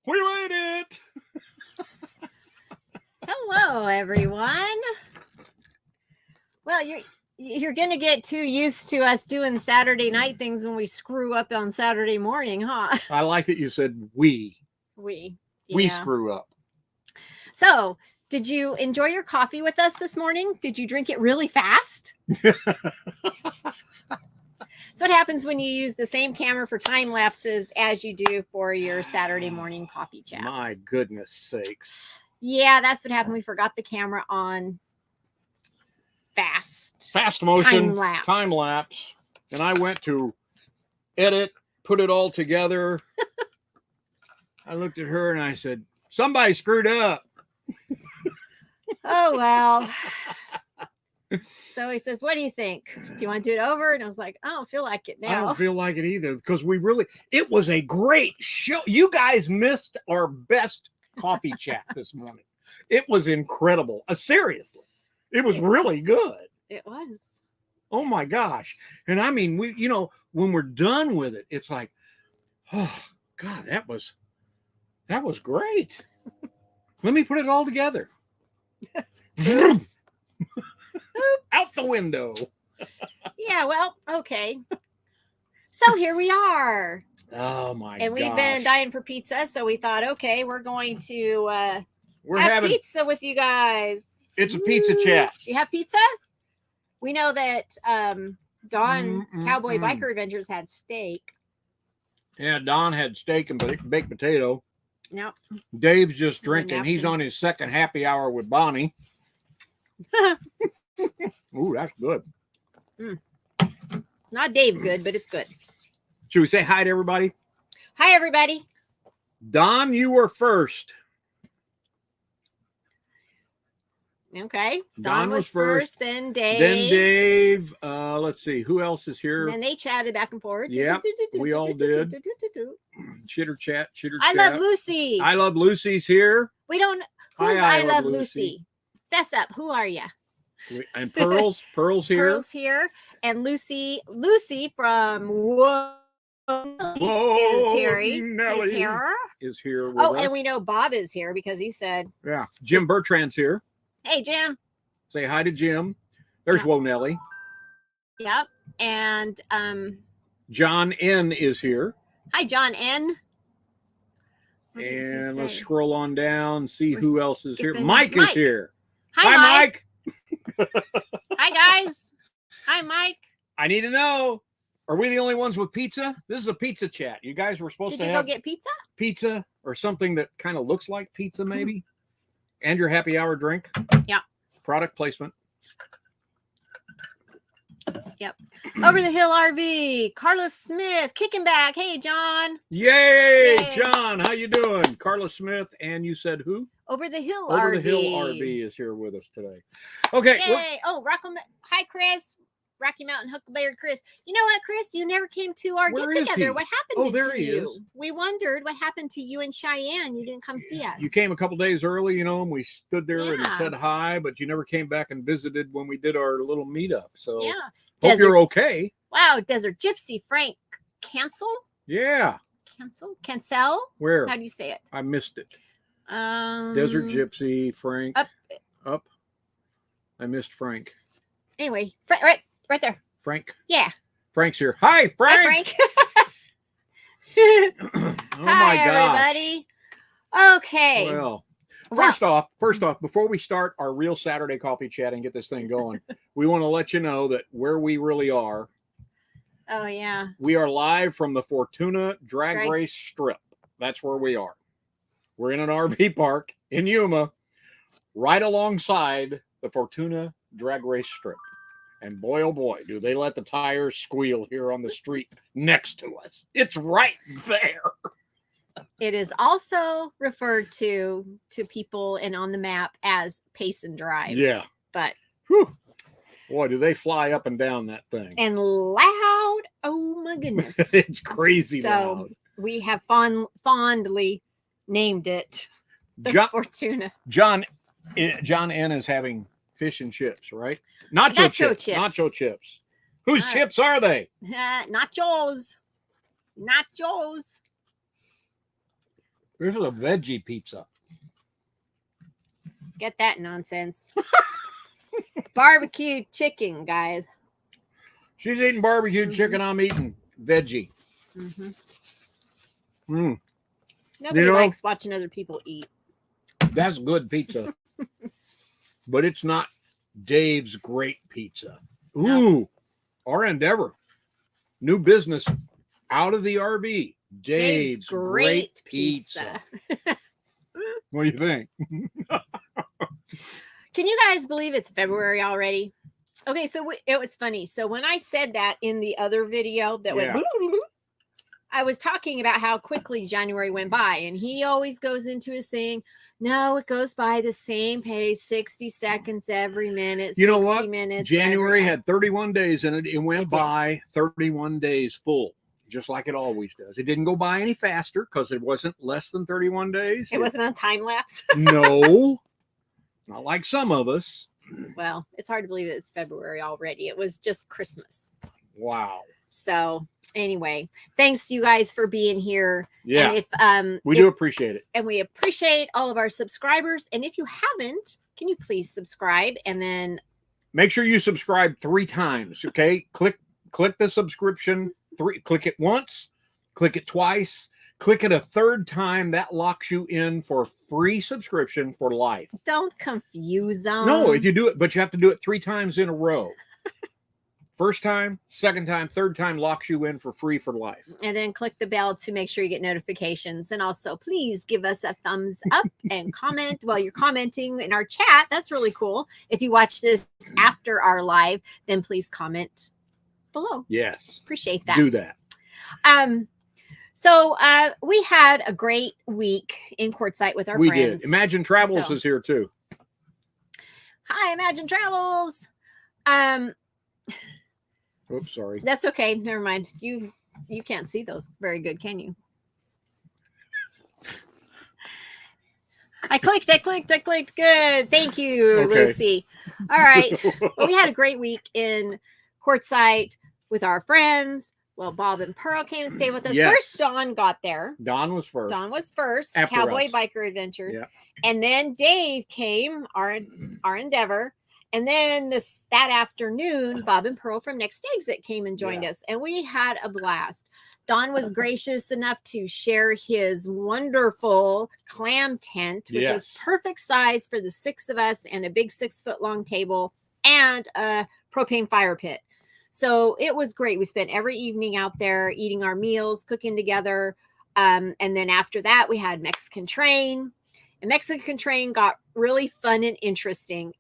We made it. Hello, everyone. Well, you're going to get too used to us doing Saturday night things when we screw up on Saturday morning, huh? I like that you said we. We Screw up. So, did you enjoy your coffee with us this morning? Did you drink it really fast? That's what happens when you use the same camera for time lapses as you do for your Saturday morning coffee chats. My goodness sakes. Yeah, that's what happened. We forgot the camera on fast motion time lapse. And I went to edit, put it all together. I looked at her and I said, somebody screwed up. Oh, well. So he says, what do you think? Do you want to do it over? And I was like, I don't feel like it now. I don't feel like it either because it was a great show. You guys missed our best coffee chat this morning. It was incredible. Seriously, it was really good. It was. Oh my gosh. And I mean, when we're done with it, it's like, oh God, that was great. Let me put it all together. Out the window. Yeah, well, okay. So here we are. Oh my god. And we've been dying for pizza, so we thought, okay, we're going to have pizza with you guys. It's a pizza chat. You have pizza? We know that Don Cowboy Biker Adventures had steak. Yeah, Don had steak and baked potato. Yep. Dave's just drinking. He's on his second happy hour with Bonnie. Ooh, that's good. Not Dave good, but it's good. Should we say hi to everybody? Hi, everybody. Don, you were first. Okay. Don was first, then Dave. Then Dave. Let's see. Who else is here? And then they chatted back and forth. Yeah, we all did. Chitter chat. I love Lucy. I love Lucy's here. We don't. Who's I love Lucy? Fess up. Who are you? And Pearl's here. Pearl's here. And Lucy from Whoa is here. Is here with us. And we know Bob is here because he said. Yeah. Jim Bertrand's here. Hey, Jim. Say hi to Jim. There's Whoa Nelly. Yep. And John N is here. Hi, John N. And let's scroll on down, see who else is here. Mike is here. Hi, Mike. Hi, guys. Hi, Mike. I need to know, are we the only ones with pizza? This is a pizza chat. You guys were supposed to have. Did you go get pizza? Pizza or something that kind of looks like pizza, maybe. And your happy hour drink. Yeah. Product placement. Yep. Over the Hill RV. Carlos Smith kicking back. Hey, John. Yay. John, how you doing? Carlos Smith, and you said who? Over the Hill RV. Over the Hill RV is here with us today. Okay. Yay. Hi, Chris. Rocky Mountain Huckleberry Chris. You know what, Chris? You never came to our get together. What happened to you? We wondered what happened to you and Cheyenne. You didn't come see us. You came a couple days early, and we stood there and said hi, but you never came back and visited when we did our little meetup. So hope you're okay. Wow, Desert Gypsy Frank Cancel? Yeah. Cancel? Where? How do you say it? I missed it. Desert Gypsy Frank. Up. I missed Frank. Anyway, right there. Frank. Yeah. Frank's here. Hi, Frank. Hi, Frank. Oh my gosh. Everybody. Okay. Well, first off, before we start our real Saturday coffee chat and get this thing going, we want to let you know that where we really are. Oh yeah. We are live from the Fortuna Drag Race Strip. That's where we are. We're in an RV park in Yuma, right alongside the Fortuna Drag Race Strip. And boy, oh boy, do they let the tires squeal here on the street next to us. It's right there. It is also referred to people and on the map as Pace and Drive. Yeah. But boy, do they fly up and down that thing. And loud. Oh my goodness. It's crazy loud. So we have fondly named it the Fortuna. John N is having fish and chips, right? Nacho chips. Whose chips are they? Nachos. This is a veggie pizza. Get that nonsense. Barbecue chicken, guys. She's eating barbecue chicken. I'm eating veggie. Nobody likes watching other people eat. That's good pizza. But it's not Dave's Great Pizza. Ooh, no. Our endeavor. New business out of the RV. Dave's Great Pizza. What do you think? Can you guys believe it's February already? Okay, so it was funny. So when I said that in the other video that went, I was talking about how quickly January went by, and he always goes into his thing. No, it goes by the same pace, 60 seconds every minute. You know what? January had 31 days in it. It went by 31 days full, just like it always does. It didn't go by any faster because it wasn't less than 31 days. It wasn't on time lapse. No, not like some of us. Well, it's hard to believe that it's February already. It was just Christmas. Wow. So anyway, thanks to you guys for being here. Yeah. And we do appreciate it. And we appreciate all of our subscribers. And if you haven't, can you please subscribe and then make sure you subscribe 3 times. Okay. Click the subscription. Click it once, click it twice, click it a 3rd time. That locks you in for free subscription for life. Don't confuse them. No, if you do it, but you have to do it 3 times in a row. First time, 2nd time, 3rd time locks you in for free for life. And then click the bell to make sure you get notifications. And also, please give us a thumbs up and comment while you're commenting in our chat. That's really cool. If you watch this after our live, then please comment below. Yes. Appreciate that. Do that. So we had a great week in Quartzsite with our friends. We did. Imagine Travels is here too. Hi, Imagine Travels. Oops, sorry. That's okay. Never mind. You can't see those very good, can you? I clicked. Good. Thank you, Lucy. All right. Well, we had a great week in Quartzsite with our friends. Well, Bob and Pearl came and stayed with us. Yes. First, Dawn got there. Dawn was first. After Cowboy us. Biker Adventure. Yeah. And then Dave came, our endeavor. And then that afternoon, Bob and Pearl from Next Exit came and joined us. And we had a blast. Don was gracious enough to share his wonderful clam tent, which was perfect size for the 6 of us, and a big 6-foot-long table and a propane fire pit. So it was great. We spent every evening out there eating our meals, cooking together. And then after that, we had Mexican Train. And Mexican Train got really fun and interesting.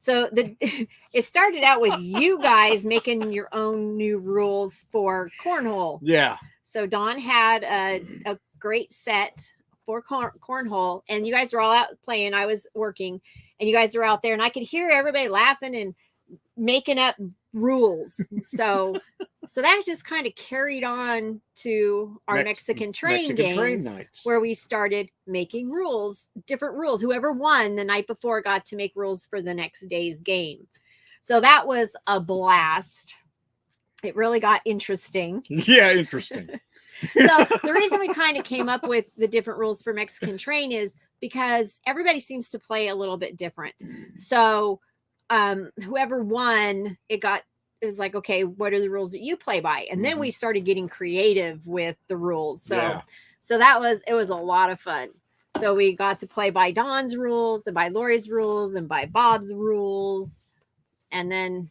So it started out with you guys making your own new rules for cornhole. Yeah. So Dawn had a great set for cornhole, and you guys were all out playing. I was working, and you guys were out there, and I could hear everybody laughing and making up rules. So that just kind of carried on to our Mexican Train games, where we started making rules, different rules. Whoever won the night before got to make rules for the next day's game. So that was a blast. It really got interesting. Yeah, interesting. So the reason we kind of came up with the different rules for Mexican Train is because everybody seems to play a little bit different. So whoever won, it was like, okay, what are the rules that you play by? And then we started getting creative with the rules. So it was a lot of fun. So we got to play by Dawn's rules and by Lori's rules and by Bob's rules. And then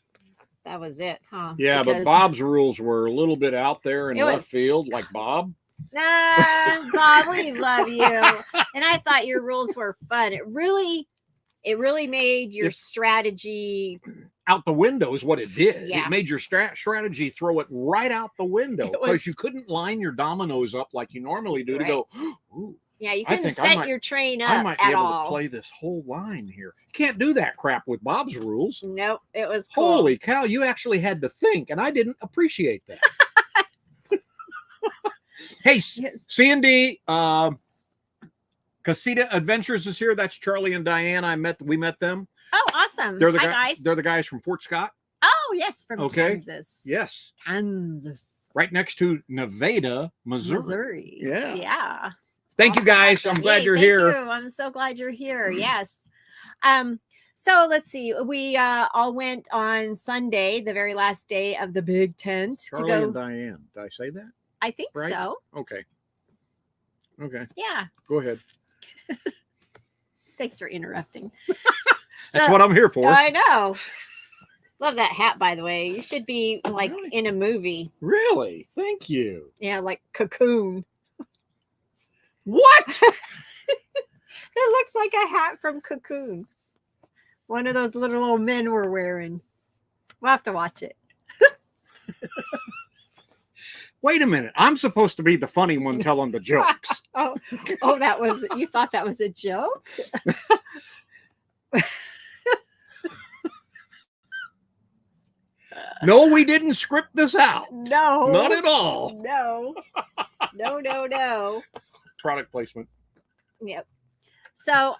that was it, huh? Yeah, but Bob's rules were a little bit out there in left field, like Bob. Nah, Bob, we love you. And I thought your rules were fun. It really made your strategy out the window is what it did. Yeah. It made your strategy throw it right out the window because you couldn't line your dominoes up like you normally do to go, ooh. Yeah, you couldn't set your train up. I might be able to play this whole line here. You can't do that crap with Bob's rules. Nope, it was cool. Holy cow, you actually had to think, and I didn't appreciate that. Hey, C&D, Casita Adventures is here. That's Charlie and Diane. We met them. Oh, awesome. Hi, guys. They're the guys from Fort Scott. Oh, yes, from Kansas. Yes. Kansas. Right next to Nevada, Missouri. Yeah. Thank you guys. Awesome. I'm glad Yay, you're thank here. you. I'm so glad you're here. Yes. So let's see. We all went on Sunday, the very last day of the big tent, Charlie to go. and Diane. Did I say that? I think Right? so. Okay. Yeah. Go ahead. Thanks for interrupting. That's what I'm here for. I know. Love that hat, by the way. You should be like Really? in a movie. Really? Thank you. Yeah, like Cocoon. What? It looks like a hat from Cocoon. One of those little old men were wearing. We'll have to watch it. Wait a minute. I'm supposed to be the funny one telling the jokes. Oh, you thought that was a joke? No, we didn't script this out. No. Not at all. No. No. Product placement. Yep. So,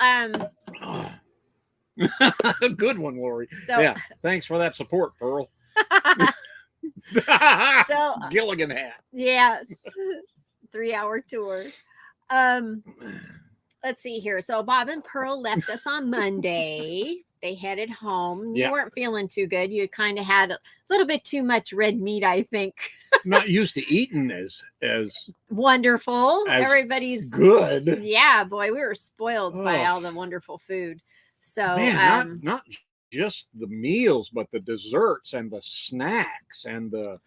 Good one, Lori. so Yeah. Thanks for that support, Pearl. So Gilligan hat. yes. 3-hour tour. Let's see here. So Bob and Pearl left us on Monday. They headed home. You Yeah. weren't feeling too good. You kind of had a little bit too much red meat, I think. Not used to eating as Wonderful. As Everybody's good. Yeah, boy, we were spoiled by Oh. all the wonderful food. So Man, not just the meals, but the desserts and the snacks and the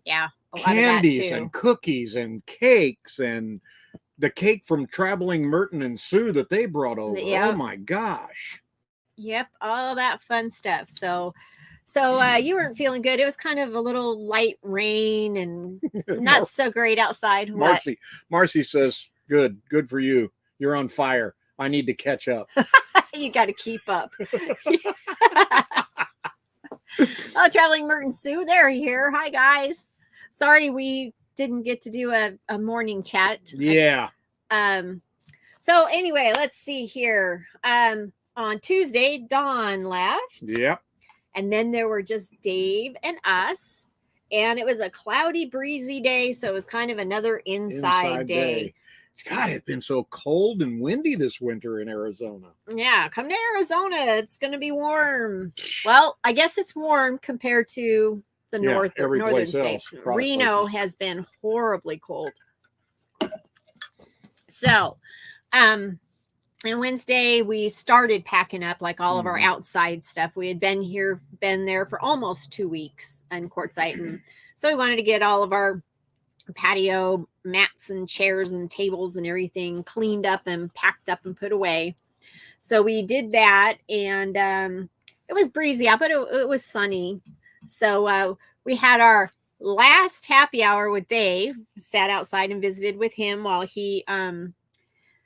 yeah, a lot candies of that too. and cookies and cakes and the cake from Traveling Merton and Sue that they brought over. Yeah. Oh my gosh. Yep, all that fun stuff. So you weren't feeling good. It was kind of a little light rain and not so great outside. What? Marcy says, good for you. You're on fire. I need to catch up. You got to keep up. Oh, Traveling Merton Sue, they're here. Hi, guys. Sorry we didn't get to do a morning chat. Yeah. So anyway, let's see here. On Tuesday, Dawn left. Yep. And then there were just Dave and us. And it was a cloudy, breezy day. So it was kind of another inside day. God, it's been so cold and windy this winter in Arizona. Yeah, come to Arizona. It's going to be warm. Well, I guess it's warm compared to the northern states. Reno has been horribly cold. So, and Wednesday we started packing up like all of our outside stuff. We had been there for almost 2 weeks in Quartzsite, and so we wanted to get all of our patio mats and chairs and tables and everything cleaned up and packed up and put away. So we did that, and it was breezy out, but it was sunny. So we had our last happy hour with Dave, sat outside and visited with him while he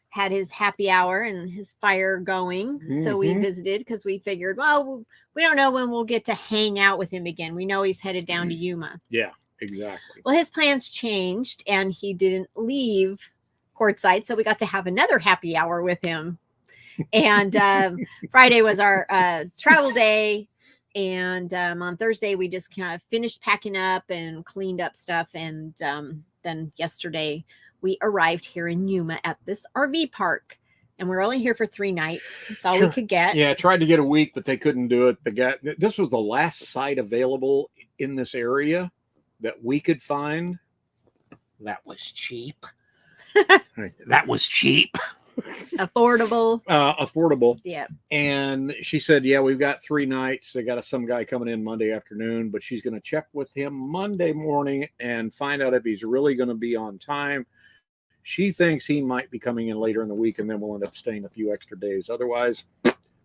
had his happy hour and his fire going. So we visited because we figured, well, we don't know when we'll get to hang out with him again. We know he's headed down to Yuma. Yeah, exactly. Well, his plans changed and he didn't leave Quartzsite. So we got to have another happy hour with him. And Friday was our travel day. And on Thursday, we just kind of finished packing up and cleaned up stuff. And then yesterday, we arrived here in Yuma at this RV park. And we're only here for 3 nights. That's all we could get. Yeah, tried to get a week, but they couldn't do it. This was the last site available in this area that we could find. That was cheap. That was cheap. Affordable. Affordable. Yeah. And she said, yeah, we've got 3 nights. They got some guy coming in Monday afternoon, but she's going to check with him Monday morning and find out if he's really going to be on time. She thinks he might be coming in later in the week, and then we'll end up staying a few extra days. Otherwise,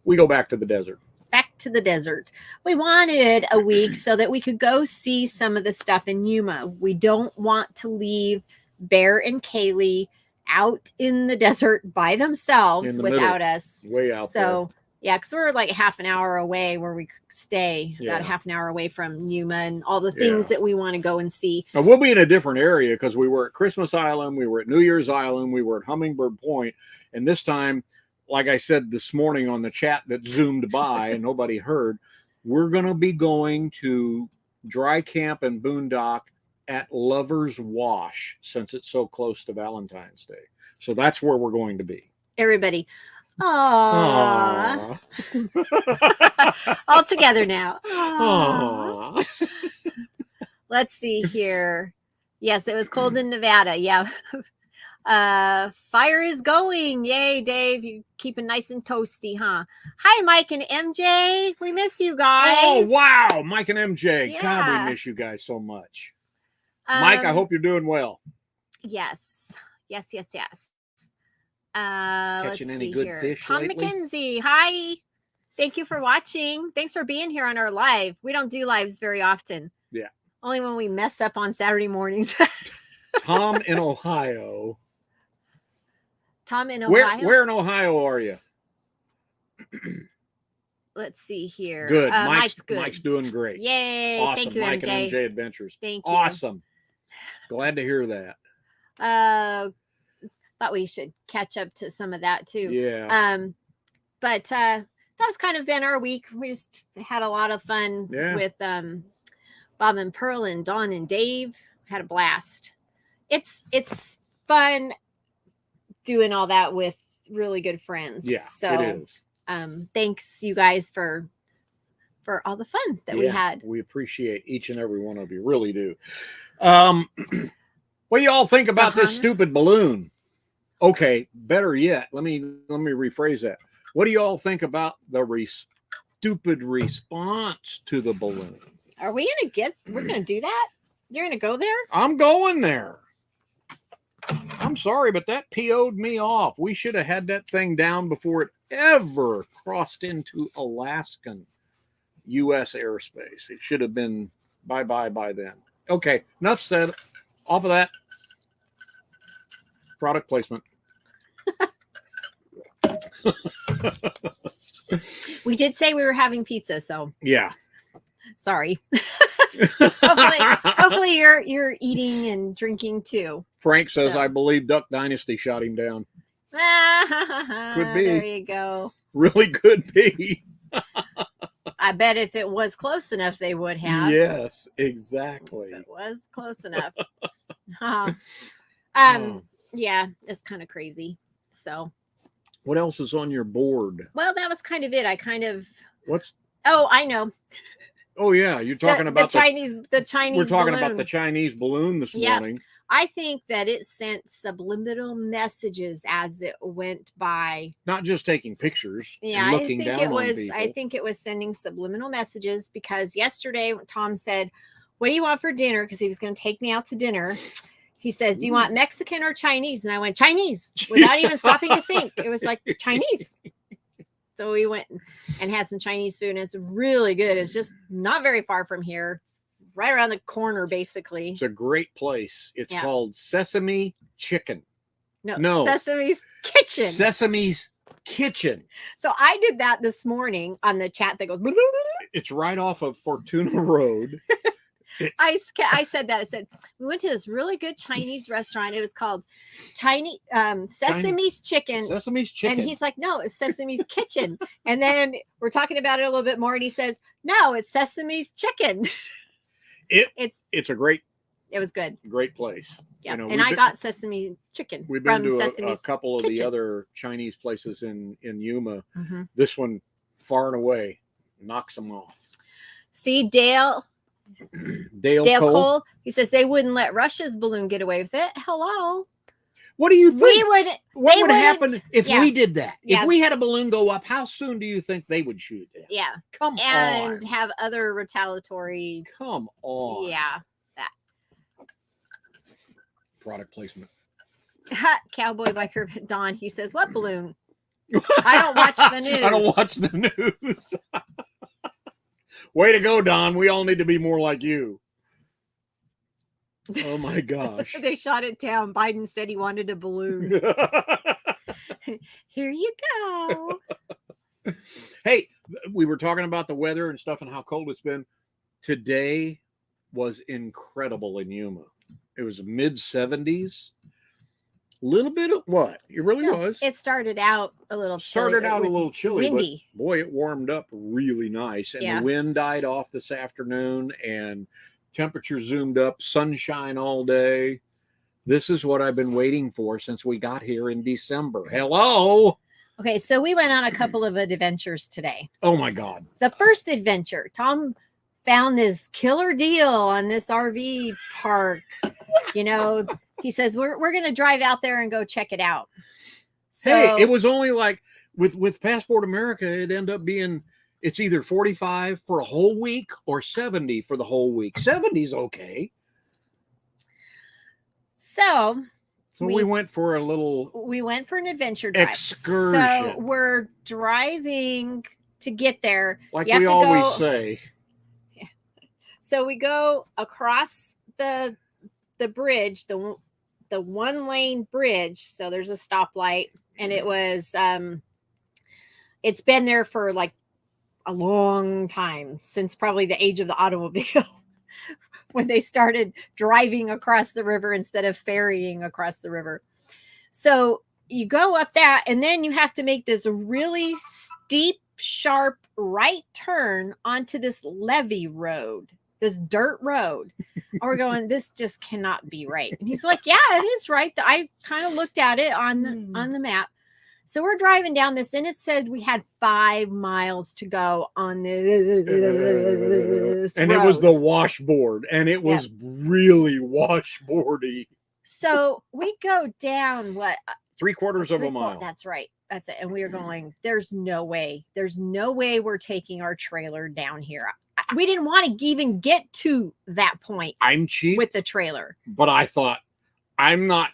we go back to the desert. Back to the desert. We wanted a week so that we could go see some of the stuff in Yuma. We don't want to leave Bear and Kaylee out in the desert by themselves without us. Way out there. So, yeah, because we're like half an hour away where we could stay, about half an hour away from Yuma and all the things that we want to go and see. Now, we'll be in a different area because we were at Christmas Island, we were at New Year's Island, we were at Hummingbird Point, and this time, like I said this morning on the chat that zoomed by and nobody heard, we're going to be going to Dry Camp and Boondock at Lover's Wash since it's so close to Valentine's Day. So that's where we're going to be. Everybody. Aww. All together now. Aww. Let's see here. Yes, it was cold in Nevada. Yeah. Fire is going. Yay, Dave. You keep it nice and toasty, huh? Hi, Mike and MJ. We miss you guys. Oh, wow. Mike and MJ. Yeah. God, we miss you guys so much. Mike, I hope you're doing well. Yes. Yes, yes, yes. Catching any good fish Tom lately? McKenzie. Hi. Thank you for watching. Thanks for being here on our live. We don't do lives very often. Yeah. Only when we mess up on Saturday mornings. Tom in Ohio. Tom in Ohio. Where in Ohio are you? Let's see here. Good. Mike's good. Mike's doing great. Yay. Awesome. Thank you, Mike MJ. and MJ Adventures. Thank you. Awesome. Glad to hear that. Thought we should catch up to some of that too. Yeah. But that's kind of been our week. We just had a lot of fun with Bob and Pearl and Dawn and Dave. Had a blast. It's fun doing all that with really good friends. Yeah, so it is. Thanks you guys for all the fun that we had. We appreciate each and every one of you, really do. What do y'all think about this stupid balloon? Okay, better yet, let me rephrase that. What do y'all think about the stupid response to the balloon? Are we we're gonna do that? You're gonna go there? I'm going there. I'm sorry, but that PO'd me off. We should have had that thing down before it ever crossed into Alaskan U.S. airspace. It should have been bye-bye by then. Okay, enough said. Off of that. Product placement. We did say we were having pizza, so yeah. Sorry. hopefully you're eating and drinking too. Frank says, I believe Duck Dynasty shot him down. Could be. There you go. Really could be. I bet if it was close enough, they would have. Yes, exactly. If it was close enough. Yeah, it's kind of crazy. So what else is on your board? Well, that was kind of it. What's Oh, I know. Oh yeah, you're talking about the Chinese. We're talking about the Chinese balloon this morning. I think that it sent subliminal messages as it went by. Not just taking pictures. Yeah, and looking down on people. I think it was sending subliminal messages because yesterday Tom said, "What do you want for dinner?" Because he was going to take me out to dinner. He says, "Do you want Mexican or Chinese?" And I went, "Chinese," without even stopping to think. It was like Chinese. So we went and had some Chinese food, and it's really good. It's just not very far from here, right around the corner, basically. It's a great place. It's called Sesame Chicken. No, Sesame's Kitchen. Sesame's Kitchen. So I did that this morning on the chat that goes. It's right off of Fortuna Road. I said that. I said, we went to this really good Chinese restaurant. It was called Sesame's Chicken. Sesame's Chicken. And he's like, no, it's Sesame's Kitchen. And then we're talking about it a little bit more. And he says, no, it's Sesame's Chicken. It was good. Great place. Yeah. And I got Sesame Chicken. We've been to a couple of the other Chinese places in Yuma. Mm-hmm. This one, far and away, knocks them off. See, Dale Cole. He says they wouldn't let Russia's balloon get away with it. Hello. What do you think? What would happen if we did that? Yeah. If we had a balloon go up, how soon do you think they would shoot it? Yeah. Come on. And have other retaliatory. Come on. Yeah. That. Product placement. Cowboy Biker Don. He says, what balloon? I don't watch the news. I don't watch the news. Way to go, Don. We all need to be more like you. Oh, my gosh. They shot it down. Biden said he wanted a balloon. Here you go. Hey, we were talking about the weather and stuff and how cold it's been. Today was incredible in Yuma. It was mid-70s. Little bit of what? It really was. It started out a little chilly. Windy. But boy, it warmed up really nice. And the wind died off this afternoon. And temperature zoomed up, sunshine all day. This is what I've been waiting for since we got here in December. Hello. Okay, so we went on a couple of adventures today. Oh my God. The first adventure, Tom found this killer deal on this RV park. You know, he says we're going to drive out there and go check it out. So hey, it was only like with Passport America, it ended up being it's either 45 for a whole week or 70 for the whole week. 70's okay. So we went for a little. We went for an adventure drive. Excursion. So we're driving to get there. Like we always say. So we go across the bridge, the one lane bridge. So there's a stoplight, and it was it's been there for like a long time, since probably the age of the automobile, when they started driving across the river instead of ferrying across the river. So you go up that, and then you have to make this really steep, sharp right turn onto this levee road, this dirt road. And we're going, this just cannot be right. And he's like, yeah, it is right. I kind of looked at it on the map. So we're driving down this, and it said we had 5 miles to go on this and road. It was the washboard, and it was really washboardy. So we go down what? 3/4 of a mile. That's right. That's it. And we were going, there's no way. There's no way we're taking our trailer down here. We didn't want to even get to that point. I'm cheap with the trailer. But I thought, I'm not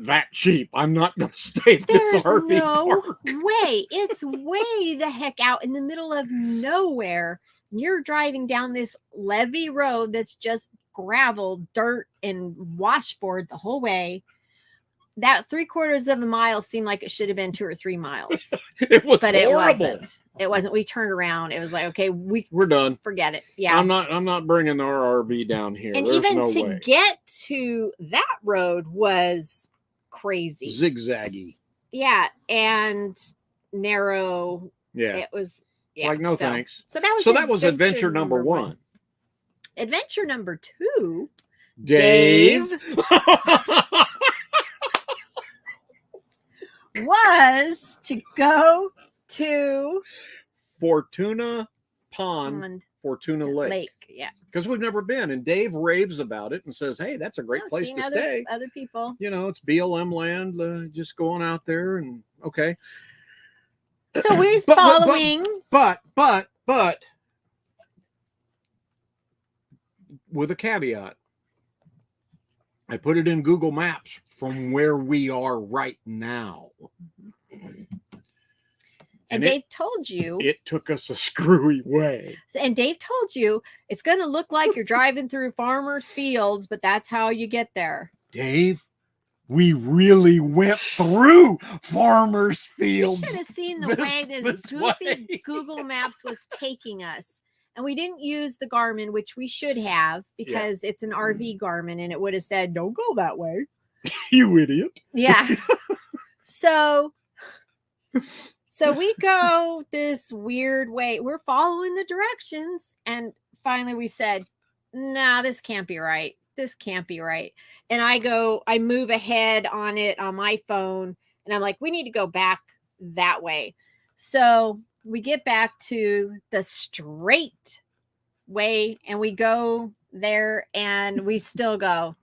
that cheap. I'm not going to stay at this RV park. Way. It's way the heck out in the middle of nowhere. You're driving down this levee road that's just gravel, dirt, and washboard the whole way. That 3/4 of a mile seemed like it should have been 2 or 3 miles. It was but horrible. It wasn't. It wasn't. We turned around. It was like, okay, we're done. Forget it. Yeah. I'm not bringing our RV down here. And There's even no to way. get to that road was crazy. Zigzaggy. Yeah, and narrow. Yeah. It was like no thanks. So that was adventure number 1. Adventure number 2. Dave. was to go to Fortuna Pond, Fortuna Lake. Yeah. Because we've never been. And Dave raves about it and says, hey, that's a great place to stay. Other people. You know, it's BLM land. Just going out there and okay. So we're following. But with a caveat. I put it in Google Maps from where we are right now. And Dave told you. It took us a screwy way. And Dave told you it's going to look like you're driving through farmers' fields, but that's how you get there. Dave, we really went through farmers' fields. You should have seen the way this goofy Google Maps was taking us. And we didn't use the Garmin, which we should have, because it's an RV Garmin, and it would have said, don't go that way. You idiot. Yeah. So we go this weird way. We're following the directions. And finally we said, nah, this can't be right. This can't be right. And I move ahead on it on my phone. And I'm like, we need to go back that way. So we get back to the straight way, and we go there, and we still go,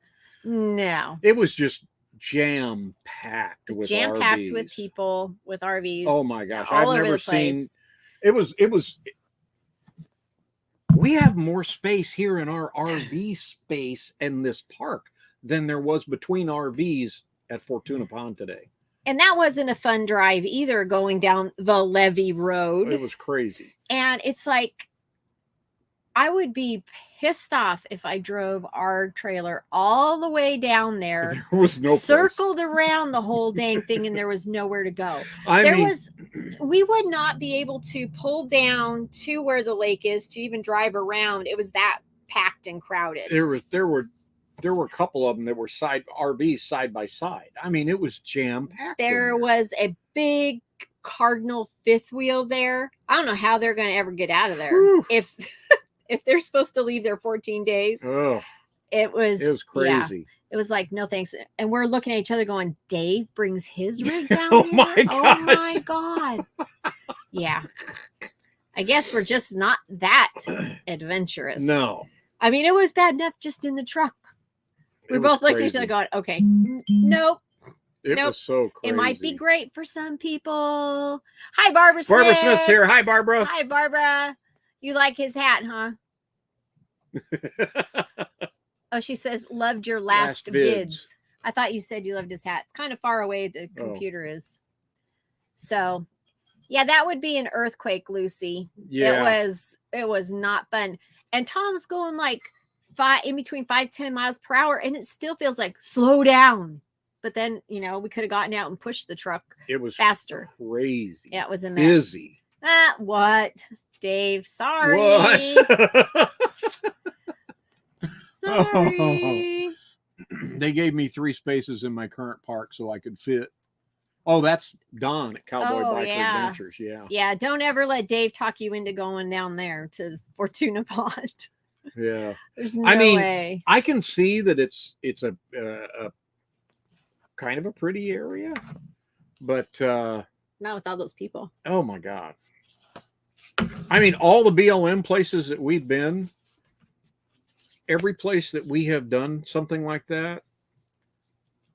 no. It was just jam-packed with jam-packed with people with RVs. Oh my gosh. All I've over never the place. seen it was we have more space here in our RV space in this park than there was between RVs at Fortuna Pond today. And that wasn't a fun drive either, going down the levee road. It was crazy. And it's like, I would be pissed off if I drove our trailer all the way down there. There was no circled around the whole dang thing, and there was nowhere to go. We would not be able to pull down to where the lake is to even drive around. It was that packed and crowded. There were a couple of them that were RVs side by side. I mean, it was jam-packed. There was a big Cardinal fifth wheel there. I don't know how they're going to ever get out of there. Whew. If if they're supposed to leave their 14 days. Oh, It was it was yeah, crazy. it was like, no thanks. And we're looking at each other going, Dave brings his rig down Oh here? my Oh my gosh. God. Yeah. I guess we're just not that adventurous. No. I mean, it was bad enough just in the truck. We It was both looked at each crazy. other going, okay, nope. It Nope. was so crazy. It might be great for some people. Hi, Barbara Smith. Barbara Smith's here. Hi, Barbara. Hi, Barbara. You like his hat, huh? Oh, she says, loved your last vids. I thought you said you loved his hat. It's kind of far away, the computer is. So, yeah, that would be an earthquake, Lucy. Yeah. It was not fun. And Tom's going like in between 5-10 miles per hour, and it still feels like slow down. But then, we could have gotten out and pushed the truck. It was faster. Crazy. Yeah, it was a mess. Busy. What? Dave, sorry. What? Sorry. They gave me 3 spaces in my current park so I could fit. Oh, that's Don at Cowboy Biker Adventures. Yeah. Yeah. Don't ever let Dave talk you into going down there to Fortuna Pond. Yeah. There's no way. I can see that it's a kind of a pretty area, but not with all those people. Oh my God. I mean, all the BLM places that we've been, every place that we have done something like that,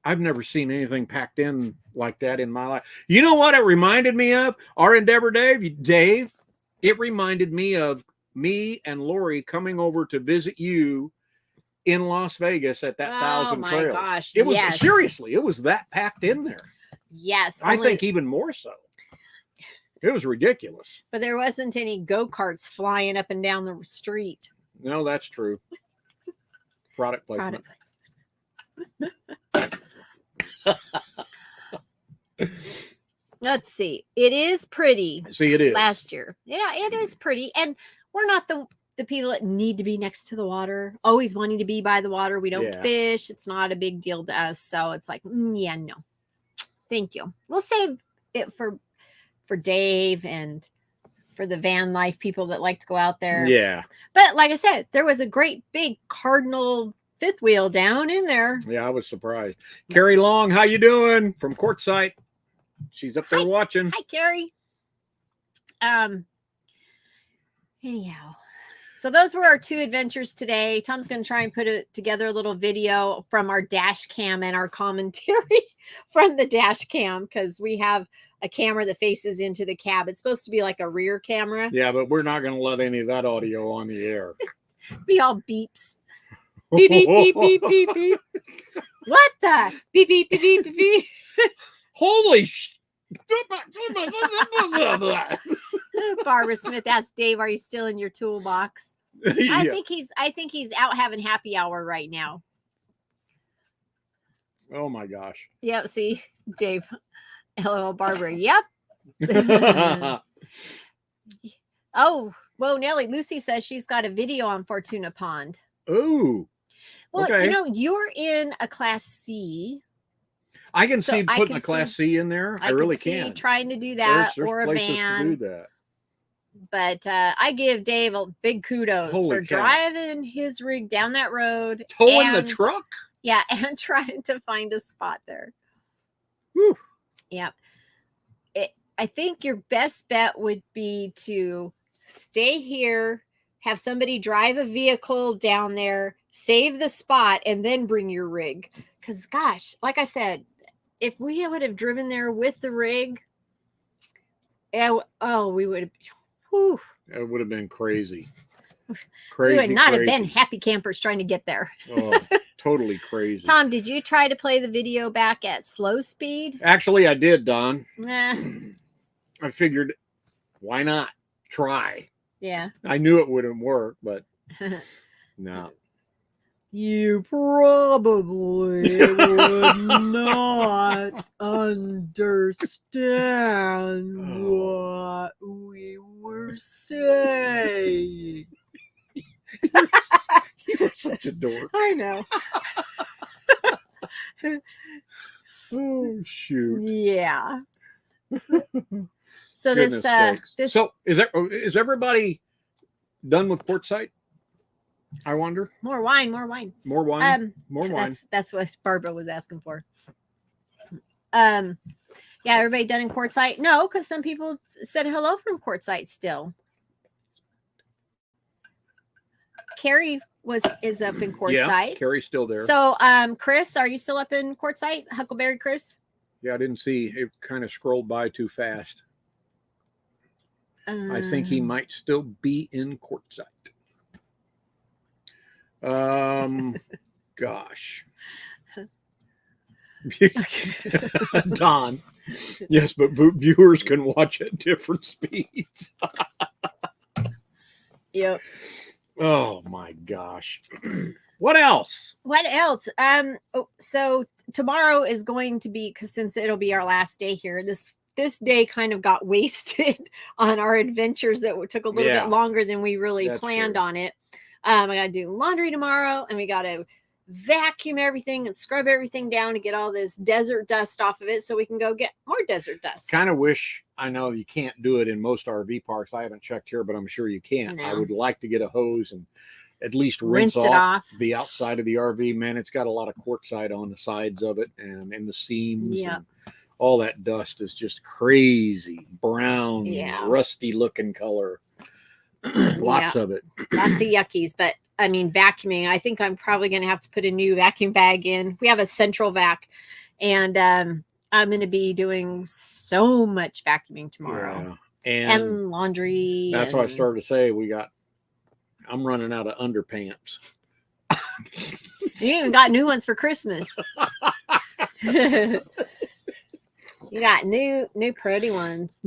I've never seen anything packed in like that in my life. You know what it reminded me of? Our endeavor, Dave, it reminded me of me and Lori coming over to visit you in Las Vegas at that 1,000 Trails. Oh my gosh. It was seriously, it was that packed in there. Yes. I think even more so. It was ridiculous. But there wasn't any go-karts flying up and down the street. No, that's true. Product placement. Let's see. It is pretty. See, it is. Last year. Yeah, it is pretty. And we're not the people that need to be next to the water, always wanting to be by the water. We don't fish. It's not a big deal to us. So it's like, yeah, no. Thank you. We'll save it for Dave and for the van life people that like to go out there. Yeah. But like I said, there was a great big Cardinal fifth wheel down in there. Yeah, I was surprised. Carrie Long, how you doing? From Quartzsite. She's up there watching. Hi, Carrie. Anyhow, so those were our 2 adventures today. Tom's going to try and put together a little video from our dash cam and our commentary from the dash cam, because we have a camera that faces into the cab. It's supposed to be like a rear camera. Yeah, but we're not going to let any of that audio on the air. Be all beeps. Beep, beep, beep, beep, beep, beep. What the? Beep, beep, beep, beep, beep. Holy Barbara Smith asked Dave, "Are you still in your toolbox?" Yeah. I think he's out having happy hour right now. Oh my gosh. Yep. See, Dave. Hello, Barbara. Yep. Oh, whoa, Nellie. Lucy says she's got a video on Fortuna Pond. Ooh. Well, okay. You're in a Class C. I can see putting a Class C in there. I really can. Trying to do that, there's or a places van. to do that. But I give Dave a big kudos for driving his rig down that road. Towing the truck? Yeah, and trying to find a spot there. Whew. Yeah. I think your best bet would be to stay here, have somebody drive a vehicle down there, save the spot, and then bring your rig. Because, gosh, like I said, if we would have driven there with the rig, we would have. Whew. It would have been crazy. We would not have been happy campers trying to get there. Oh, totally crazy. Tom, did you try to play the video back at slow speed? Actually, I did, Don. Nah. I figured, why not try? Yeah. I knew it wouldn't work, but no. You probably would not understand what we were saying. You were such a dork. I know. Oh, shoot. Yeah. So So is everybody done with Quartzsite? I wonder. More wine, more wine. More wine. More wine. That's what Barbara was asking for. Yeah, everybody done in Quartzsite? No, because some people said hello from Quartzsite still. Carrie is up in Quartzsite. Yeah, Carrie's still there. So, Chris, are you still up in Quartzsite? Huckleberry Chris? Yeah, I didn't see. It kind of scrolled by too fast. I think he might still be in Quartzsite. Gosh. Don. Yes, but viewers can watch at different speeds. Yep. Oh my gosh. What else? What else? So tomorrow is going to be, because since it'll be our last day here, this day kind of got wasted on our adventures that took a little bit longer than we really planned on it. I got to do laundry tomorrow, and we got to vacuum everything and scrub everything down to get all this desert dust off of it so we can go get more desert dust. Kind of wish, I know you can't do it in most RV parks. I haven't checked here, but I'm sure you can. No. I would like to get a hose and at least rinse it off the outside of the RV. Man, it's got a lot of quartzite on the sides of it and in the seams. Yeah. And all that dust is just crazy brown, rusty looking color. Lots of it. Lots of yuckies, but I mean, vacuuming, I think I'm probably going to have to put a new vacuum bag in. We have a central vac, and I'm going to be doing so much vacuuming tomorrow. Yeah. And laundry. That's what I started to say. I'm running out of underpants. You even got new ones for Christmas. You got new pretty ones.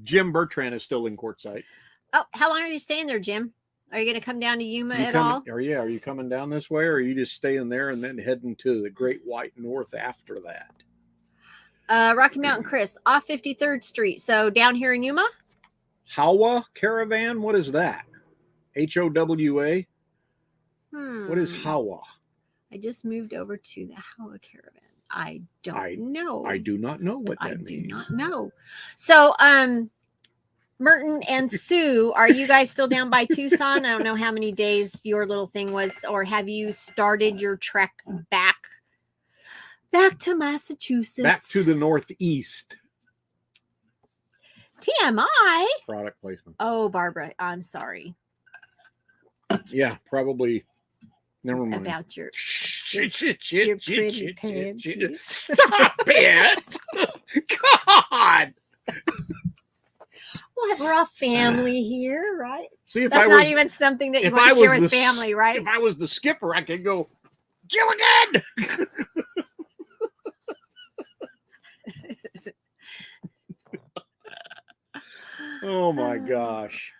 Jim Bertrand is still in Quartzsite. Oh, how long are you staying there, Jim? Are you going to come down to Yuma at all? Are you coming down this way, or are you just staying there and then heading to the Great White North after that? Rocky Mountain Chris, off 53rd Street. So down here in Yuma? Howa Caravan? What is that? HOWA? What is Howa? I just moved over to the Howa Caravan. I don't know. I do not know what that means. I do not know. So, Merton and Sue, are you guys still down by Tucson? I don't know how many days your little thing was, or have you started your trek back to Massachusetts? Back to the Northeast. TMI. Product placement. Oh, Barbara, I'm sorry. Yeah, probably. Never mind. About your pretty panties. Stop it! God! What? We're all family here, right? See, if that's not even something that you want to share with family, right? If I was the skipper, I could go, Gilligan! Oh my gosh.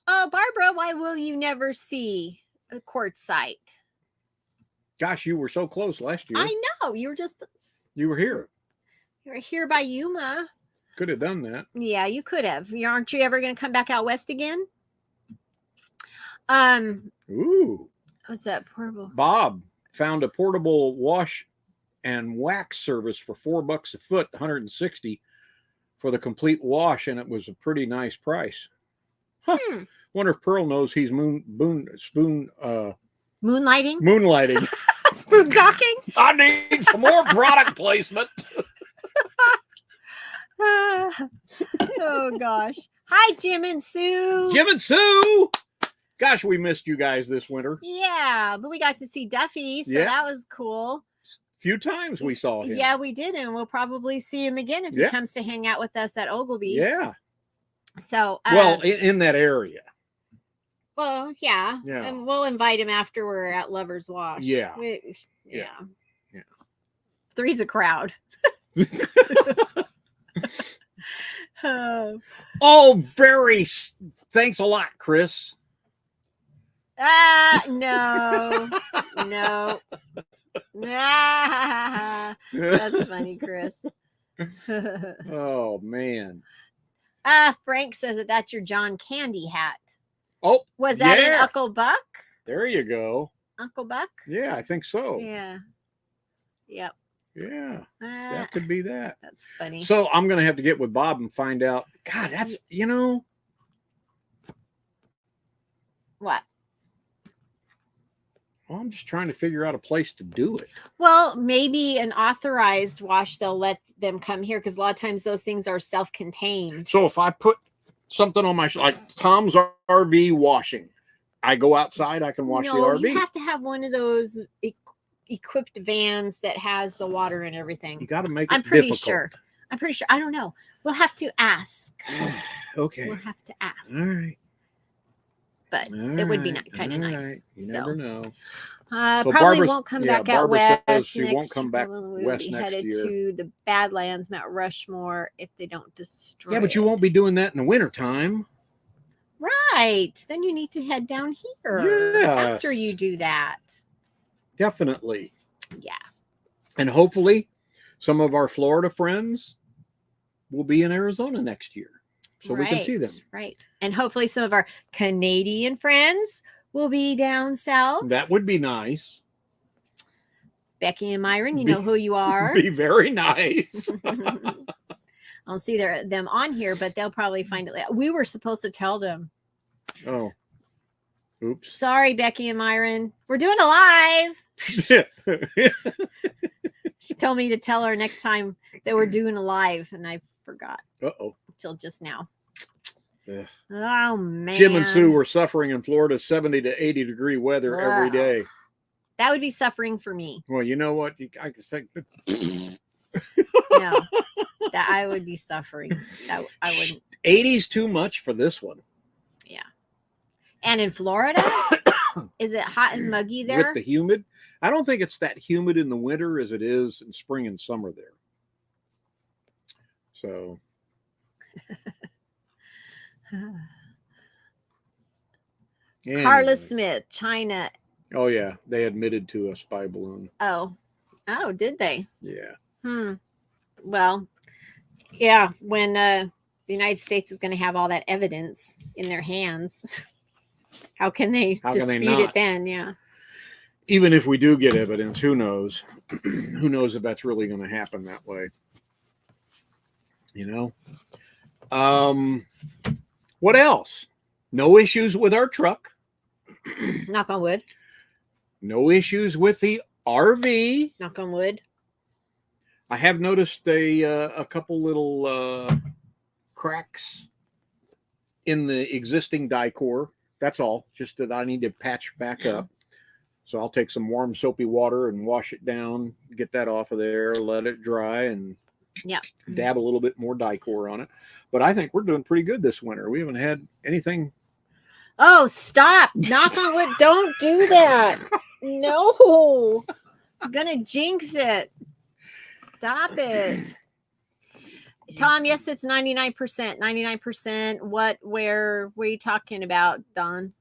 Oh, Barbara, why will you never see a Quartzsite? Gosh, you were so close last year. I know. You were here. You were here by Yuma. Could have done that. Yeah, you could have. Aren't you ever going to come back out west again? Ooh. What's that? Portable. Bob found a portable wash and wax service for $4 a foot, 160 for the complete wash, and it was a pretty nice price. Huh. Wonder if Pearl knows he's moonlighting. Moonlighting. Spoon talking. I need some more product placement. Oh gosh. Hi, Jim and Sue. Jim and Sue. Gosh, we missed you guys this winter. Yeah, but we got to see Duffy, so that was cool. Few times we saw him. Yeah, we did, and we'll probably see him again if he comes to hang out with us at Ogleby. Yeah. So well, in that area. Well, yeah. And we'll invite him after we're at Lover's Wash. Yeah. Yeah. Three's a crowd. Oh, thanks a lot, Chris. No. That's funny, Chris. Oh man. Frank says that that's your John Candy hat. Oh, was that in Uncle Buck? There you go. Uncle Buck? Yeah, I think so. Yeah. Yep. Yeah, Ah, that could be that. that's funny. So I'm going to have to get with Bob and find out. God, that's, What? well, I'm just trying to figure out a place to do it. Well, maybe an authorized wash, they'll let them come here because a lot of times those things are self-contained. So if I put something on my, like Tom's RV washing, I go outside, I can wash the RV. You have to have one of those equipped vans that has the water and everything. You got to make it I'm pretty difficult. sure. I don't know. We'll have to ask. Okay. We'll have to ask. All right. But it would be kind of nice. Right. You so. never know. Probably Barbara, won't come back out Barbara west. She won't come back we'll west be next headed year. to the Badlands, Mount Rushmore, if they don't destroy. Yeah, but you won't be doing that in the wintertime. Right. Then you need to head down here after you do that. Definitely. Yeah. And hopefully some of our Florida friends will be in Arizona next year. So we can see them. Right. And hopefully some of our Canadian friends will be down south. That would be nice. Becky and Myron, you know who you are. Be very nice. I'll see them on here, but they'll probably find it. We were supposed to tell them. Oh. Oops. Sorry, Becky and Myron. We're doing a live. She told me to tell her next time that we're doing a live, and I forgot. Uh-oh. Until just now. Yeah. Oh, man. Jim and Sue were suffering in Florida, 70 to 80 degree weather every day. That would be suffering for me. Well, you know what? I can say. No, that I would be suffering. I wouldn't. 80's too much for this one. Yeah. And in Florida, is it hot and muggy there? With the humid? I don't think it's that humid in the winter as it is in spring and summer there. So. Anyway. Carla Smith, China. Oh, yeah. They admitted to a spy balloon. Oh, did they? Yeah. Well, yeah. When the United States is going to have all that evidence in their hands, how can they dispute it then? Yeah. Even if we do get evidence, who knows? Who knows if that's really going to happen that way? What else? No issues with our truck. Knock on wood. No issues with the RV. Knock on wood. I have noticed a couple little cracks in the existing die core. That's all. Just that I need to patch back up. So I'll take some warm soapy water and wash it down, get that off of there, let it dry, and dab a little bit more die core on it. But I think we're doing pretty good this winter. We haven't had anything. Oh, stop. Knock on wood. Don't do that. No. I'm going to jinx it. Stop it. Tom, yes, it's 99%. 99%. Where are you talking about, Don?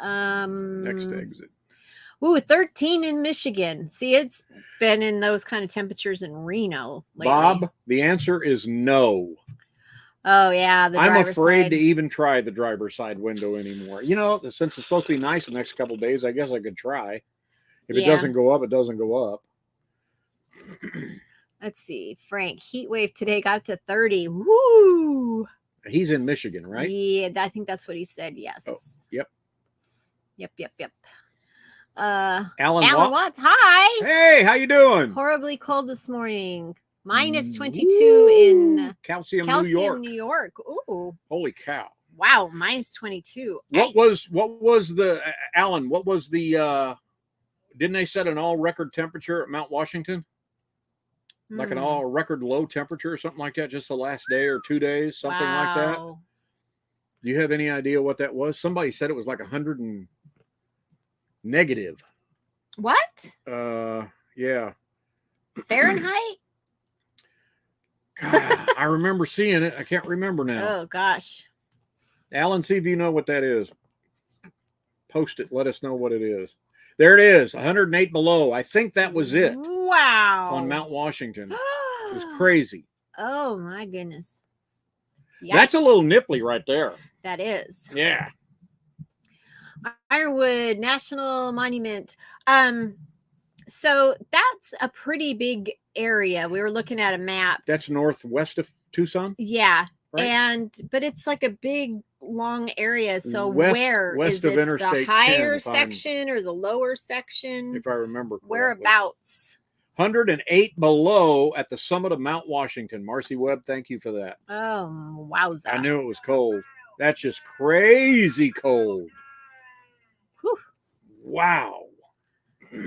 Next exit. Ooh, 13 in Michigan. See, it's been in those kind of temperatures in Reno lately. Bob, the answer is no. Oh, yeah. I'm afraid to even try the driver's side window anymore. Since it's supposed to be nice the next couple of days, I guess I could try. If it doesn't go up, it doesn't go up. Let's see. Frank, heat wave today got to 30. Woo! He's in Michigan, right? Yeah, I think that's what he said. Yes. Oh, yep. Yep. Alan Watts. Hi. Hey, how you doing? Horribly cold this morning. Minus 22 in Calcium, New York. Ooh. Holy cow. Wow, minus 22. What was the Alan, what was the didn't they set an all record temperature at Mount Washington? Like an all record low temperature or something like that, just the last day or 2 days, something like that. Do you have any idea what that was? Somebody said it was like 100 and negative. What? Yeah. Fahrenheit? God, I remember seeing it. I can't remember now. Oh gosh. Alan, see if you know what that is. Post it. Let us know what it is. There it is, 108 below. I think that was it. Wow. On Mount Washington. It was crazy. Oh my goodness. Yikes. That's a little nipply right there. That is. So that's a pretty big area. We were looking at a map. That's northwest of Tucson? Yeah. Right? But it's like a big long area. So West where of is it? The Interstate 10, higher section or the lower section? if I remember correctly. Whereabouts? 108 below at the summit of Mount Washington. Marcy Webb, thank you for that. Oh, wowza. I knew it was cold. That's just crazy cold. Whew. Wow.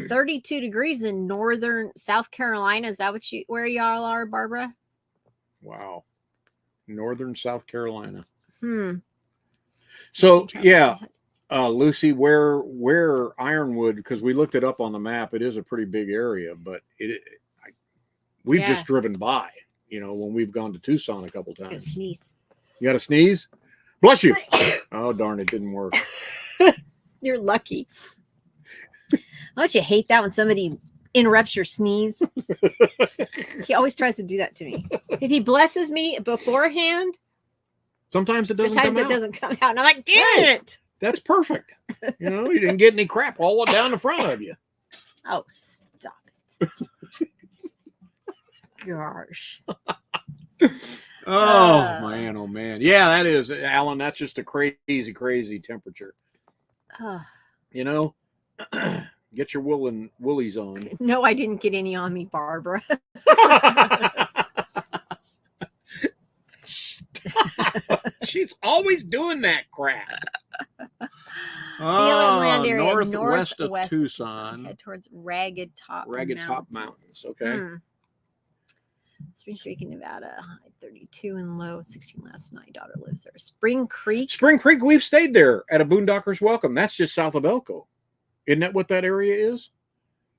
32 degrees in northern South Carolina. Is that where y'all are, Barbara? Wow. Northern South Carolina. So yeah, Lucy, where Ironwood, because we looked it up on the map, it is a pretty big area, but we've just driven by, when we've gone to Tucson a couple times. Sneeze. You got to sneeze? Bless you. Oh, darn, it didn't work. You're lucky. Don't you hate that when somebody interrupts your sneeze? He always tries to do that to me. If he blesses me beforehand, sometimes it doesn't come out. And I'm like, damn it. That's perfect. You didn't get any crap all down the front of you. Oh, stop it. Gosh. Oh, man. Oh, man. Yeah, that is, Alan, that's just a crazy, crazy temperature. Get your woolies on. No, I didn't get any on me, Barbara. She's always doing that crap. Land area northwest of Tucson. Head towards Ragged Top Mountains. Okay. Spring Creek in Nevada, high 32 and low 16 last night. Daughter lives there. Spring Creek, we've stayed there at a Boondocker's Welcome. That's just south of Elko. Isn't that what that area is?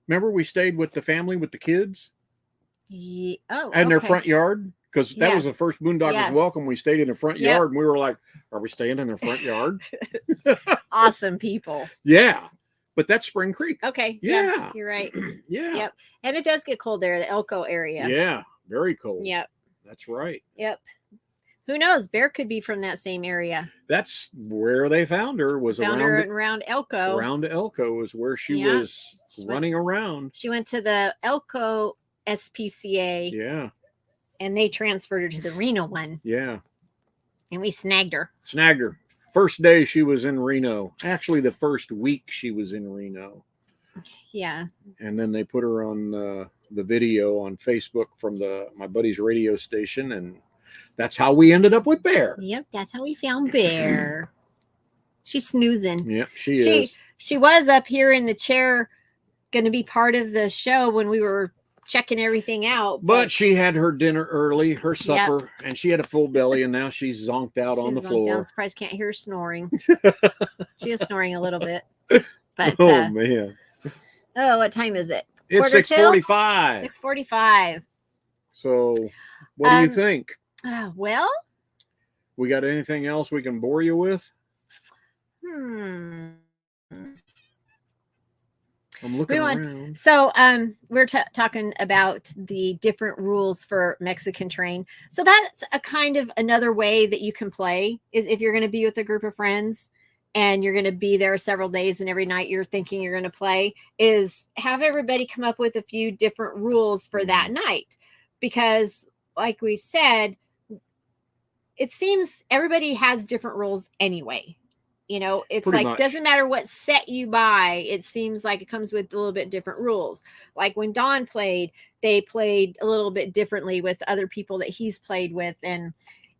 Remember, we stayed with the family with the kids? Yeah. Oh, and their front yard? Because that was the first Boondocker's Welcome. We stayed in the front yard, and we were like, are we staying in their front yard? Awesome people. Yeah. But that's Spring Creek. Okay. Yeah. You're right. Yeah. Yep. And it does get cold there, the Elko area. Yeah. Very cold. Yep. That's right. Yep. Who knows? Bear could be from that same area. That's where they found her. Around Elko. Around Elko is where she was running around. She went to the Elko SPCA. Yeah. And they transferred her to the Reno one. Yeah. And we snagged her. First day she was in Reno. Actually, the first week she was in Reno. Yeah. And then they put her on the video on Facebook from my buddy's radio station, and that's how we ended up with Bear. Yep, that's how we found Bear. She's snoozing. Yep, she is. She was up here in the chair, going to be part of the show when we were checking everything out. But she had her dinner early, her supper, and she had a full belly, and now she's zonked out on the floor. I'm surprised can't hear her snoring. She is snoring a little bit. But man. Oh, what time is it? It's 6:45. 6:45. So, what do you think? Well, we got anything else we can bore you with? I'm looking around. So, we're talking about the different rules for Mexican Train. So that's a kind of another way that you can play is if you're going to be with a group of friends and you're going to be there several days and every night you're thinking you're going to play, is have everybody come up with a few different rules for that night. Because like we said, it seems everybody has different rules anyway. It's pretty like, much. Doesn't matter what set you buy. It seems like it comes with a little bit different rules. Like when Don played, they played a little bit differently with other people that he's played with. And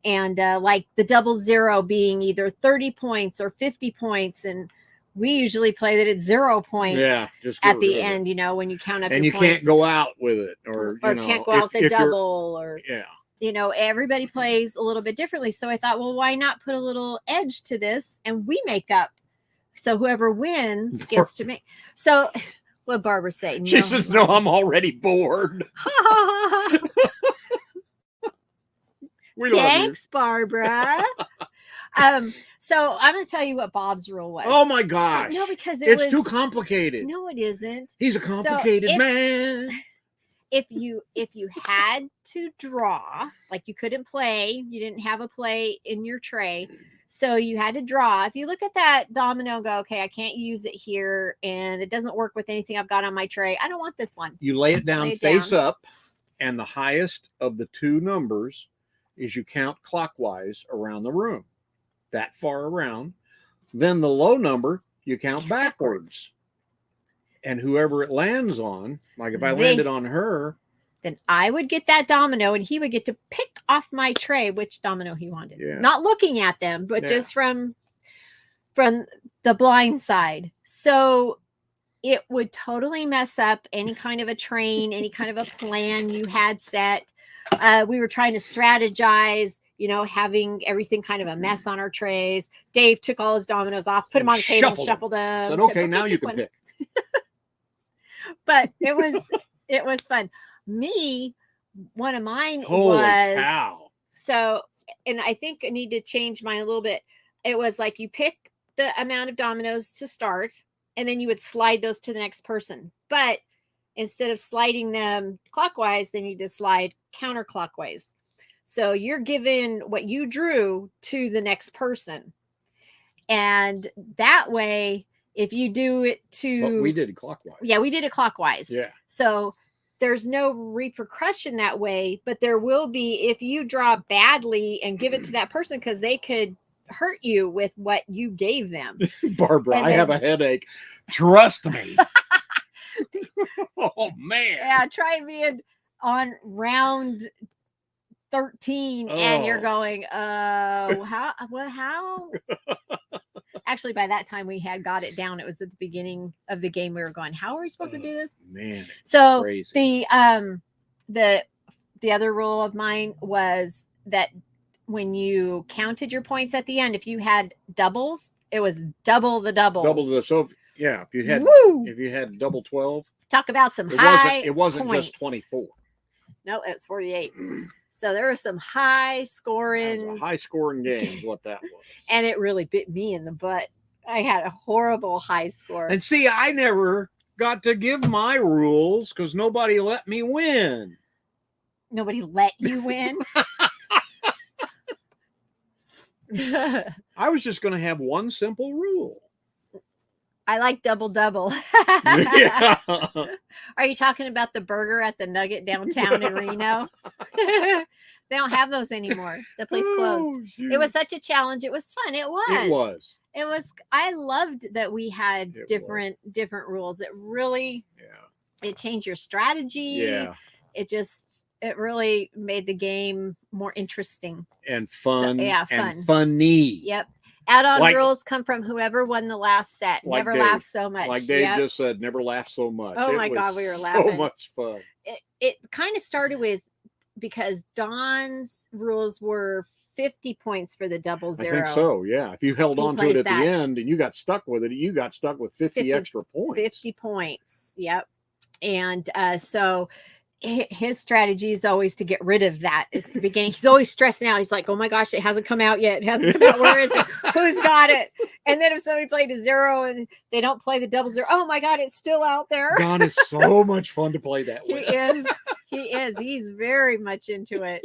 like the 00 being either 30 points or 50 points. And we usually play that at 0 points just at the end, when you count up and your you points. Can't go out with it or can't go out with a double or everybody plays a little bit differently. So I thought, well, why not put a little edge to this and we make up. So whoever wins gets to make. So what Barbara say? She says, no, I'm already bored. Thanks, Barbara. So I'm going to tell you what Bob's rule was. Oh my gosh. No, because it's too complicated. No, it isn't. He's a complicated man. If you had to draw, like you couldn't play, you didn't have a play in your tray, So you had to draw. If you look at that domino and go, okay, I can't use it here and it doesn't work with anything I've got on my tray. I don't want this one. You lay it down face up, and the highest of the two numbers is you count clockwise around the room, that far around. Then the low number, you count backwards. And whoever it lands on, like if I landed on her, then I would get that domino and he would get to pick off my tray which domino he wanted. Yeah. Not looking at them, but just from the blind side. So it would totally mess up any kind of a train, any kind of a plan you had set. We were trying to strategize, you know, having everything kind of a mess on our trays. Dave took all his dominoes off, put them on the table, shuffled them. Said, okay, now you can pick. But it was fun. Me, one of mine Holy was cow. So, and I think I need to change mine a little bit. It was like you pick the amount of dominoes to start, and then you would slide those to the next person. But instead of sliding them clockwise, then you just slide counterclockwise. So you're given what you drew to the next person. And that way, if you do it But we did it clockwise. Yeah, we did it clockwise. Yeah. So there's no repercussion that way, but there will be if you draw badly and give it to that person because they could hurt you with what you gave them. Barbara, I have a headache. Trust me. Oh, man. Yeah, try being on round 13 and you're going, how? Actually, by that time we had got it down. It was at the beginning of the game. We were going, how are we supposed to do this? Man, so crazy. The other rule of mine was that when you counted your points at the end, if you had doubles, it was double the doubles. So if you had double 12. Talk about some it wasn't points. Just 24. No, it was 48. So there was some high scoring. High scoring game is what that was. And it really bit me in the butt. I had a horrible high score. And see, I never got to give my rules because nobody let me win. Nobody let you win? I was just going to have one simple rule. I like double. Yeah. Are you talking about the burger at the Nugget downtown in Reno? They don't have those anymore. The place closed. It was such a challenge. It was fun. It was. I loved that we had different rules. It really, it changed your strategy. Yeah. It really made the game more interesting and fun. So, fun and funny. Yep. Add-on rules come from whoever won the last set. Never laughed so much. Like Dave just said, never laughed so much. Oh my God, we were laughing. So much fun. It kind of started with because Don's rules were 50 points for the double zero. I think so, yeah. If you held on to it at the end and you got stuck with it, you got stuck with 50 extra points. 50 points, yep. And so his strategy is always to get rid of that at the beginning. He's always stressing out. He's like, oh my gosh, it hasn't come out yet. It hasn't come out. Where is it? Who's got it? And then if somebody played a zero and they don't play the double zero, oh my God, it's still out there. Don is so much fun to play that with. He is. He's very much into it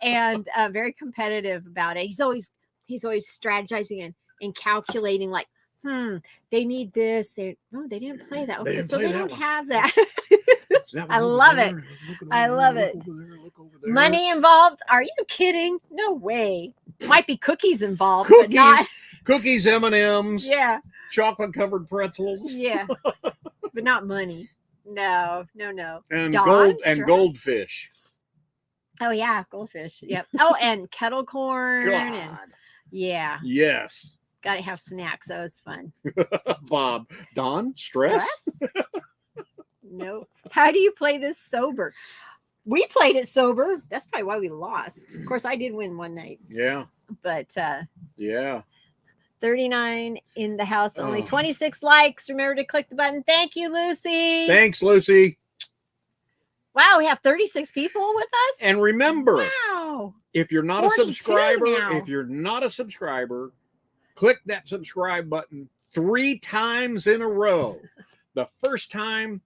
and very competitive about it. He's always strategizing and calculating like, they need this. They didn't play that. Okay, so they don't have that. I love it. I love it. Money involved? Are you kidding? No way. Might be cookies involved, but not cookies, M&Ms. Yeah. Chocolate covered pretzels. Yeah. But not money. No. And Dawn's goldfish. Oh yeah, goldfish. Yep. Oh, and kettle corn. God. And yeah. Yes. Got to have snacks. That was fun. Bob. Don, stress? No. How do you play this sober? We played it sober. That's probably why we lost. Of course, I did win one night. Yeah. But yeah. 39 in the house, only 26 likes. Remember to click the button. Thank you, Lucy. Thanks, Lucy. Wow, we have 36 people with us. And remember, if you're not a subscriber, click that subscribe button 3 times in a row. The first time,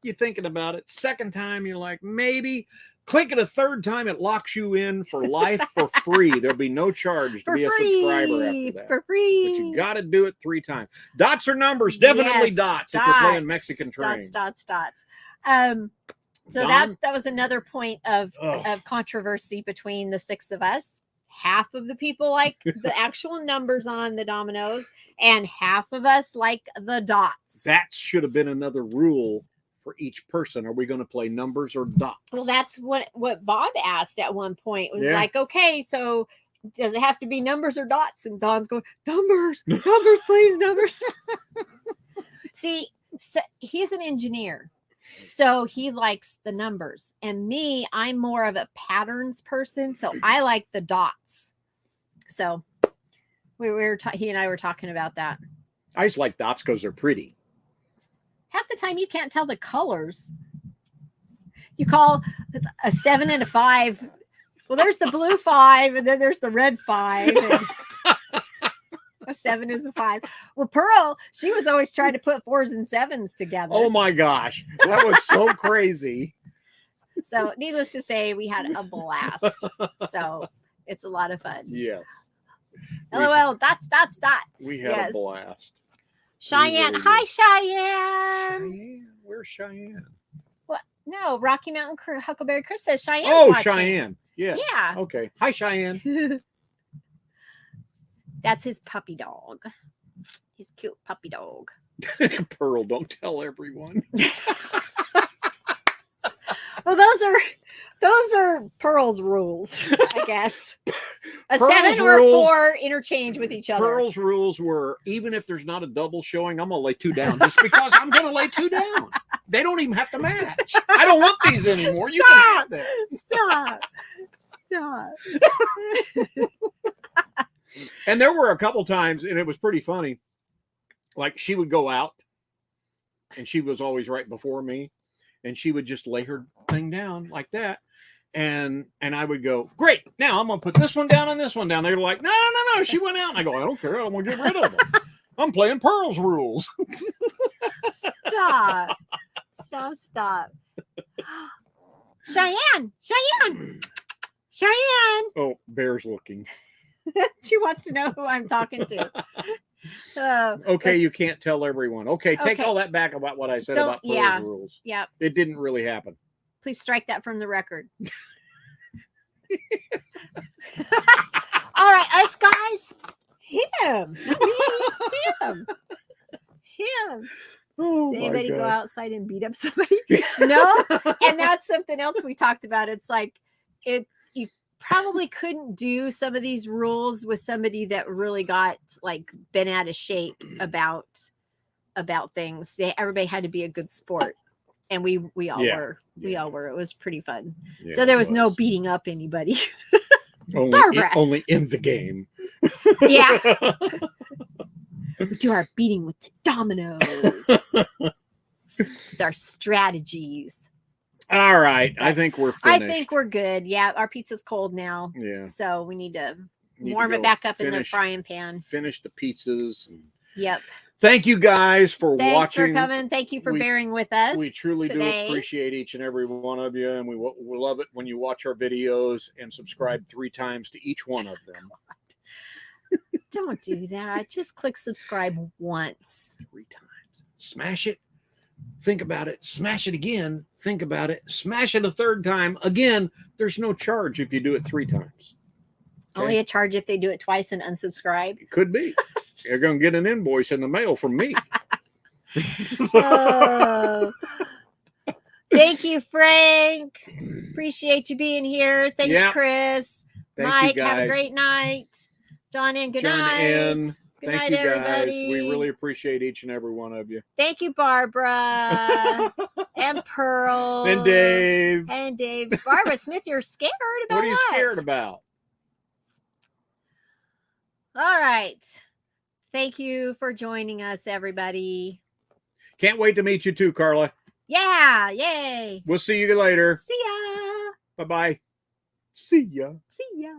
you're thinking about it. Second time, you're like, maybe. Click it a third time, it locks you in for life for free. There'll be no charge to be a subscriber after that. For free. But you got to do it 3 times. Dots or numbers? Definitely Yes, dots if you're playing Mexican Train. Dots. So Don? that was another point of controversy between the 6 of us. Half of the people like the actual numbers on the dominoes, and half of us like the dots. That should have been another rule for each person. Are we going to play numbers or dots? Well, that's what Bob asked at one point. It was Yeah. like, okay, so does it have to be numbers or dots? And Don's going, numbers, please, numbers. See, so he's an engineer, so he likes the numbers. And me, I'm more of a patterns person, so I like the dots. So he and I were talking about that. I just like dots because they're pretty. Half the time you can't tell the colors. You call a 7 and a 5. Well, there's the blue 5, and then there's the red 5. And a 7 is a 5. Well, Pearl, she was always trying to put 4s and 7s together. Oh my gosh, that was so crazy. So, needless to say, we had a blast. So, it's a lot of fun. Yes. LOL, dots. We had a blast. Cheyenne. really Hi, did. Cheyenne. Cheyenne. Where's Cheyenne? What? No, Rocky Mountain Huckleberry Chris says Cheyenne's Oh, watching. Cheyenne. Yes. Yeah. Okay. Hi, Cheyenne. That's his puppy dog. His cute puppy dog. Pearl, don't tell everyone. Well, those are Pearl's rules, I guess. A Pearl's 7 or rules- 4 interchange with each other. Pearl's rules were, even if there's not a double showing, I'm going to lay 2 down just because I'm going to lay 2 down. They don't even have to match. I don't want these anymore. You can have that. Stop. And there were a couple times, and it was pretty funny. Like, she would go out, and she was always right before me, and she would just lay her thing down like that. And I would go, great, now I'm going to put this one down and this one down. They're like, no, she went out. And I go, I don't care. I'm going to get rid of them. I'm playing Pearl's rules. Stop. Cheyenne. Oh, Bear's looking. She wants to know who I'm talking to. Okay, you can't tell everyone. Okay, take Okay. all that back about what I said Don't- about Pearl's yeah. rules. Yep. It didn't really happen. Please strike that from the record. All right, us guys. Him. Oh, Did my anybody go God. outside and beat up somebody? No. And that's something else we talked about. It's like you probably couldn't do some of these rules with somebody that really got like bent out of shape about things. Everybody had to be a good sport. And we all Yeah. were. We all were. It was pretty fun. Yeah, So there it was no beating up anybody. Barbara. Only in the game. Yeah. We do our beating with the dominoes. With our strategies. All right. I think we're I finished. think we're good. Yeah, our pizza's cold now. Yeah. So we need to Need to warm go it back up in the finish- frying pan. Finish the pizzas. Yep. Thank you guys for Thanks watching. for coming. Thank you for We- bearing with us. We truly today. do appreciate each and every one of you, and we love it when you watch our videos and subscribe 3 times to each one of them. Don't do that. Just click subscribe once. 3 times. Smash it. Think about it. Smash it again. Think about it. Smash it a 3rd time. Again, there's no charge if you do it 3 times. Only a charge if they do it twice and unsubscribe. It could be. You're going to get an invoice in the mail from me. Oh. Thank you, Frank. Appreciate you being here. Thanks, Yeah. Chris. Thank Mike, you guys. have a great night. John N, good John night. N, Good Thank night, you guys. everybody. We really appreciate each and every one of you. Thank you, Barbara and Pearl And Dave. and Dave. Barbara Smith, you're scared about What are you scared about? All right. Thank you for joining us, everybody. Can't wait to meet you too, Carla. Yeah, yay. We'll see you later. See ya. Bye-bye. See ya. See ya.